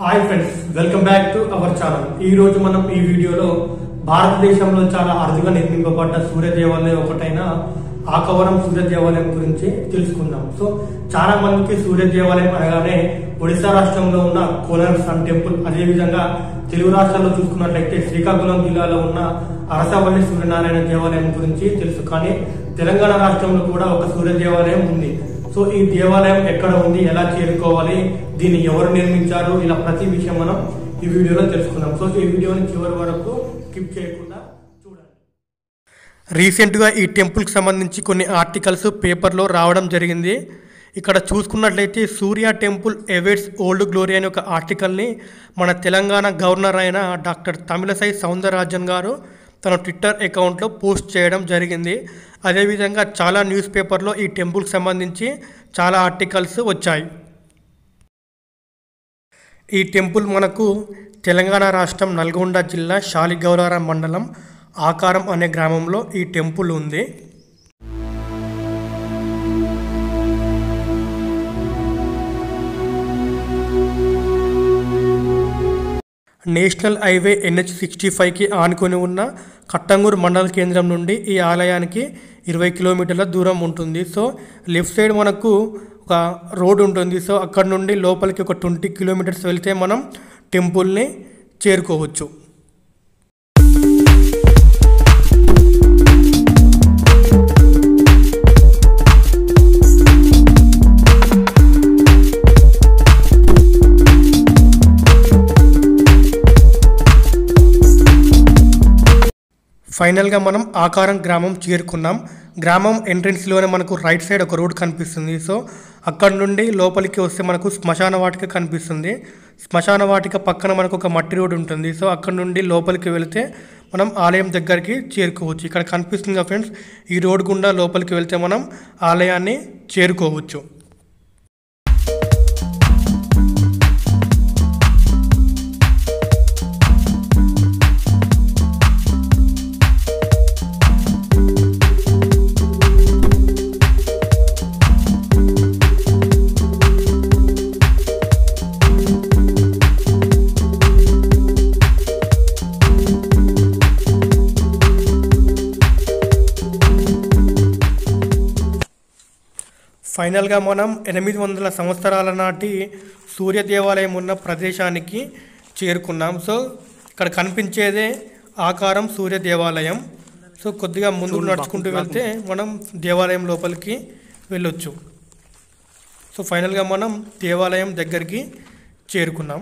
Hi friends, welcome back to our channel. ఈ రోజు మనం ఈ వీడియోలో భారతదేశంలో చాలా అరుదుగా నిర్మింపబడ్డ సూర్య దేవాలయం ఒకటైన ఆకవరం సూర్య దేవాలయం గురించి తెలుసుకుందాం. సో చాలా మందికి సూర్య దేవాలయం అనగానే ఒడిశా రాష్ట్రంలో ఉన్న కోనార్క్ సన్ టెంపుల్, అదేవిధంగా తెలుగు రాష్ట్రాల్లో చూసుకున్నట్లయితే శ్రీకాకుళం జిల్లాలో ఉన్న అరసవల్లి సూర్యనారాయణ దేవాలయం గురించి తెలుసు. కానీ తెలంగాణ రాష్ట్రంలో కూడా ఒక సూర్య దేవాలయం ఉంది. సో ఈ దేవాలయం ఎక్కడ ఉంది, ఎలా చేరుకోవాలి, దీన్ని ఎవరు నిర్మించారు, ఇలా ప్రతి విషయం మనం ఈ వీడియోలో తెలుసుకుందాం. సో ఈ వీడియోని చివరి వరకు స్కిప్ చేయకుండా చూడండి. రీసెంట్గా ఈ టెంపుల్కి సంబంధించి కొన్ని ఆర్టికల్స్ పేపర్లో రావడం జరిగింది. ఇక్కడ చూసుకున్నట్లయితే సూర్య టెంపుల్ అవేట్స్ ఓల్డ్ గ్లోరీ అనే ఒక ఆర్టికల్ని మన తెలంగాణ గవర్నర్ అయిన డాక్టర్ తమిళసై సౌందరరాజన్ గారు తన ట్విట్టర్ అకౌంట్లో పోస్ట్ చేయడం జరిగింది. అదేవిధంగా చాలా న్యూస్ పేపర్లో ఈ టెంపుల్కి సంబంధించి చాలా ఆర్టికల్స్ వచ్చాయి. ఈ టెంపుల్ మనకు తెలంగాణ రాష్ట్రం నల్గొండ జిల్లా శాలిగౌరారం మండలం ఆకారం అనే గ్రామంలో ఈ టెంపుల్ ఉంది. నేషనల్ హైవే NH65కి ఆనుకొని ఉన్న కట్టంగూరు మండల కేంద్రం నుండి ఈ ఆలయానికి 20 కిలోమీటర్ల దూరం ఉంటుంది. సో లెఫ్ట్ సైడ్ మనకు ఒక రోడ్ ఉంటుంది. సో అక్కడ నుండి లోపలికి ఒక 20 కిలోమీటర్స్ వెళ్తే మనం టెంపుల్ని చేరుకోవచ్చు. ఫైనల్గా మనం ఆకారం గ్రామం చేరుకున్నాం. గ్రామం ఎంట్రన్స్లోనే మనకు రైట్ సైడ్ ఒక రోడ్ కనిపిస్తుంది. సో అక్కడ నుండి లోపలికి వస్తే మనకు శ్మశాన వాటిక కనిపిస్తుంది. శ్మశాన వాటిక పక్కన మనకు ఒక మట్టి రోడ్ ఉంటుంది. సో అక్కడ నుండి లోపలికి వెళితే మనం ఆలయం దగ్గరికి చేరుకోవచ్చు. ఇక్కడ కనిపిస్తుంది ఫ్రెండ్స్, ఈ రోడ్ గుండా లోపలికి వెళ్తే మనం ఆలయాన్ని చేరుకోవచ్చు. ఫైనల్గా మనం 800 సంవత్సరాల నాటి సూర్య దేవాలయం ఉన్న ప్రదేశానికి చేరుకున్నాం. సో ఇక్కడ కనిపించేదే ఆకారం సూర్య దేవాలయం. సో కొద్దిగా ముందుకు నడుచుకుంటూ వెళ్తే మనం దేవాలయం లోపలికి వెళ్ళొచ్చు. సో ఫైనల్గా మనం దేవాలయం దగ్గరికి చేరుకున్నాం.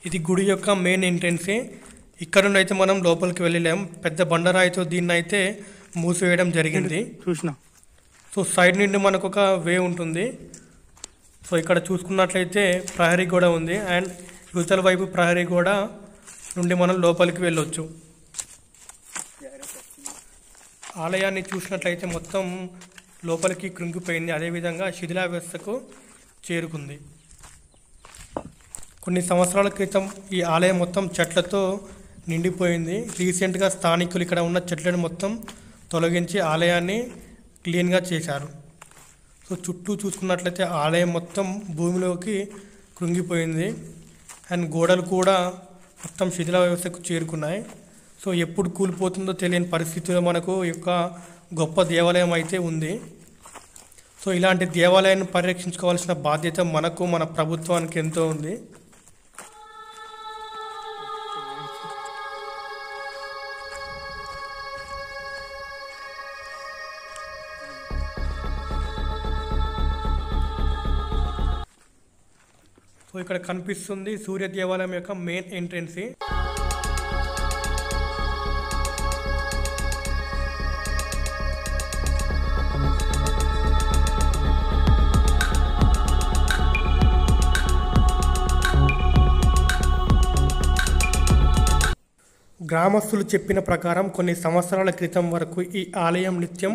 ఇది గుడి యొక్క మెయిన్ ఎంట్రెన్సే. ఇక్కడ నుండి అయితే మనం లోపలికి వెళ్ళలేం. పెద్ద బండరాయితో దీన్ని అయితే మూసివేయడం జరిగింది. సో సైడ్ నుండి మనకు ఒక వే ఉంటుంది. సో ఇక్కడ చూసుకున్నట్లయితే ప్రహరీ గోడ ఉంది. అండ్ యువతల వైపు ప్రహరీ గోడ నుండి మనం లోపలికి వెళ్ళొచ్చు. ఆలయాన్ని చూసినట్లయితే మొత్తం లోపలికి కృంగిపోయింది. అదేవిధంగా శిథిలావస్థకు చేరుకుంది. కొన్ని సంవత్సరాల క్రితం ఈ ఆలయం మొత్తం చెట్లతో నిండిపోయింది. రీసెంట్గా స్థానికులు ఇక్కడ ఉన్న చెట్లను మొత్తం తొలగించి ఆలయాన్ని క్లీన్గా చేశారు. సో చుట్టూ చూసుకున్నట్లయితే ఆలయం మొత్తం భూమిలోకి కృంగిపోయింది. అండ్ గోడలు కూడా మొత్తం శిథిల వ్యవస్థకు చేరుకున్నాయి. సో ఎప్పుడు కూలిపోతుందో తెలియని పరిస్థితిలో మనకు యొక్క గొప్ప దేవాలయం అయితే ఉంది. సో ఇలాంటి దేవాలయాన్ని పరిరక్షించుకోవాల్సిన బాధ్యత మనకు, మన ప్రభుత్వానికి ఎంతో ఉంది. సో ఇక్కడ కనిపిస్తుంది సూర్య దేవాలయం యొక్క మెయిన్ ఎంట్రెన్సీ. గ్రామస్తులు చెప్పిన ప్రకారం కొన్ని సంవత్సరాల క్రితం వరకు ఈ ఆలయం నిత్యం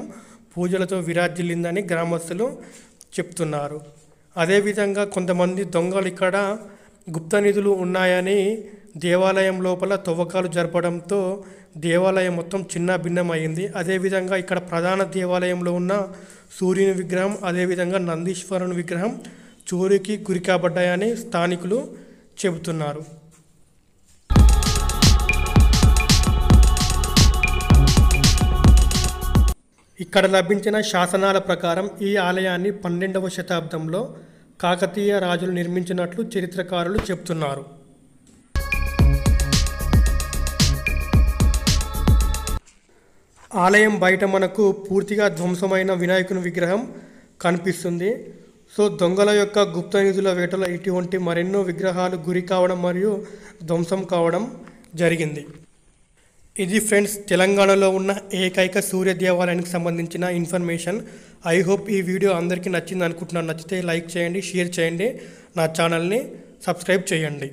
పూజలతో విరాజిల్లిందని గ్రామస్తులు చెప్తున్నారు. అదేవిధంగా కొంతమంది దొంగలు ఇక్కడ గుప్త నిధులు ఉన్నాయని దేవాలయం లోపల తవ్వకాలు జరపడంతో దేవాలయం మొత్తం చిన్న భిన్నమైంది. అదేవిధంగా ఇక్కడ ప్రధాన దేవాలయంలో ఉన్న సూర్యుని విగ్రహం, అదేవిధంగా నందీశ్వరుని విగ్రహం చోరీకి గురి కాబడ్డాయని స్థానికులు చెబుతున్నారు. ఇక్కడ లభించిన శాసనాల ప్రకారం ఈ ఆలయాన్ని 12వ శతాబ్దంలో కాకతీయ రాజులు నిర్మించినట్లు చరిత్రకారులు చెబుతున్నారు. ఆలయం బయట మనకు పూర్తిగా ధ్వంసమైన వినాయకుని విగ్రహం కనిపిస్తుంది. సో దొంగల యొక్క గుప్త నిధుల వేటలో ఇటువంటి మరెన్నో విగ్రహాలు గురి కావడం మరియు ధ్వంసం కావడం జరిగింది. ఇది ఫ్రెండ్స్ తెలంగాణలో ఉన్న ఏకైక సూర్య దేవాలయానికి సంబంధించిన ఇన్ఫర్మేషన్. ఐ హోప్ ఈ వీడియో అందరికీ నచ్చింది అనుకుంటున్నాను. నచ్చితే లైక్ చేయండి, షేర్ చేయండి, నా ఛానల్ని సబ్స్క్రైబ్ చేయండి.